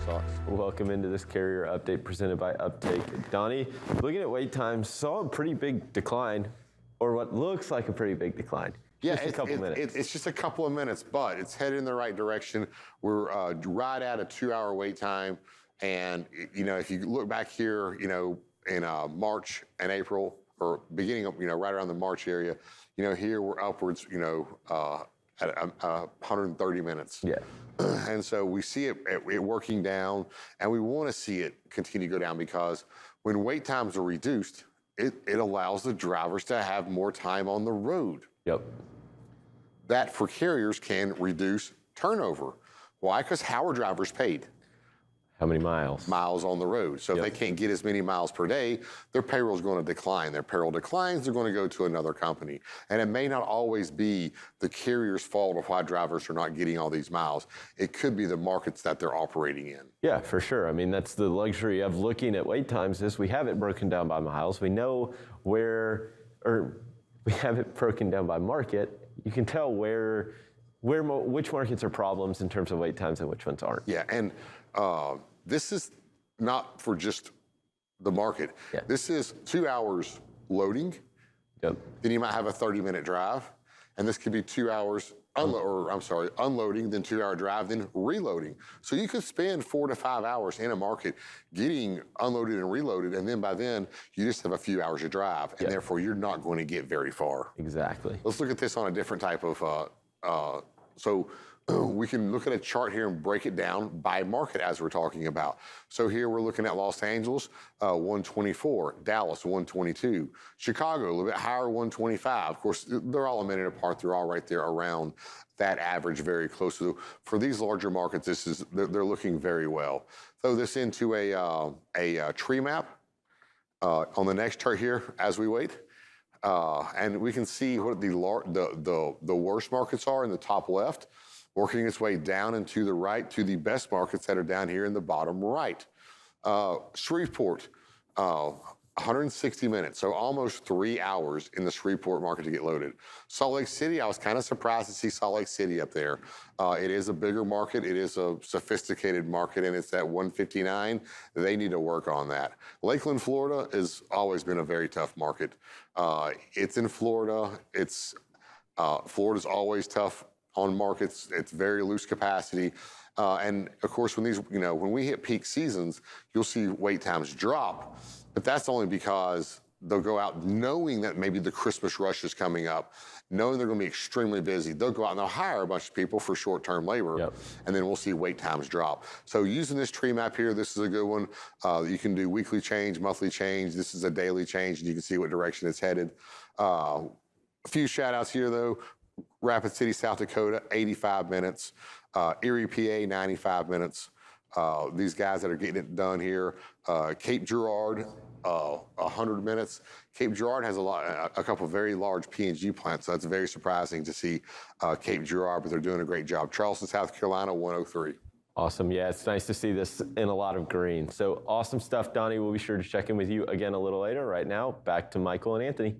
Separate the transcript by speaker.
Speaker 1: socks.
Speaker 2: Welcome into this carrier update presented by Uptake. Donnie, looking at wait times, saw a pretty big decline, or what looks like a pretty big decline.
Speaker 1: Yeah,
Speaker 2: Just a couple minutes.
Speaker 1: It's just a couple of minutes, but it's headed in the right direction. We're right at a 2-hour wait time. And, if you look back here, in March and April, or beginning of, right around the March area, here we're upwards, at 130 minutes.
Speaker 2: Yeah.
Speaker 1: And so we see it working down, and we want to see it continue to go down because when wait times are reduced, it allows the drivers to have more time on the road.
Speaker 2: Yep.
Speaker 1: That for carriers can reduce turnover. Why? Because how are drivers paid?
Speaker 2: How many miles?
Speaker 1: Miles on the road. So if they can't get as many miles per day, their payroll is going to decline. Their payroll declines, they're going to go to another company. And it may not always be the carrier's fault of why drivers are not getting all these miles. It could be the markets that they're operating in.
Speaker 2: Yeah, for sure. I mean, that's the luxury of looking at wait times is we have it broken down by miles. We know we have it broken down by market. You can tell which markets are problems in terms of wait times and which ones aren't.
Speaker 1: Yeah, and this is not for just the market.
Speaker 2: Yeah.
Speaker 1: This is 2 hours loading.
Speaker 2: Yep.
Speaker 1: Then you might have a 30-minute drive, and this could be 2 hours unloading, then 2-hour drive, then reloading. So you could spend 4 to 5 hours in a market getting unloaded and reloaded, and then by then you just have a few hours to drive, and therefore you're not going to get very far.
Speaker 2: Exactly.
Speaker 1: Let's look at this on a different type of, so we can look at a chart here and break it down by market as we're talking about. So here we're looking at Los Angeles, 124, Dallas, 122, Chicago, a little bit higher, 125. Of course, they're all a minute apart. They're all right there around that average, very close. So for these larger markets, they're looking very well. Throw this into a tree map on the next chart here as we wait. And we can see what the worst markets are in the top left, working its way down and to the right to the best markets that are down here in the bottom right. Shreveport, 160 minutes, so almost 3 hours in the Shreveport market to get loaded. Salt Lake City, I was kind of surprised to see Salt Lake City up there. It is a bigger market, it is a sophisticated market, and it's at 159. They need to work on that. Lakeland, Florida has always been a very tough market. It's in Florida. Florida's always tough on markets. It's very loose capacity. And of course, when we hit peak seasons, you'll see wait times drop, but that's only because they'll go out knowing that maybe the Christmas rush is coming up, knowing they're going to be extremely busy. They'll go out and they'll hire a bunch of people for short-term labor, and then we'll see wait times drop. So using this tree map here, this is a good one. You can do weekly change, monthly change. This is a daily change, and you can see what direction it's headed. A few shout-outs here, though. Rapid City, South Dakota, 85 minutes. Erie, PA, 95 minutes. These guys that are getting it done here. Cape Girardeau, 100 minutes. Cape Girardeau has a couple of very large P&G plants, so that's very surprising to see Cape Girardeau, but they're doing a great job. Charleston, South Carolina, 103.
Speaker 2: Awesome. Yeah, it's nice to see this in a lot of green. So awesome stuff, Donnie. We'll be sure to check in with you again a little later. Right now, back to Michael and Anthony.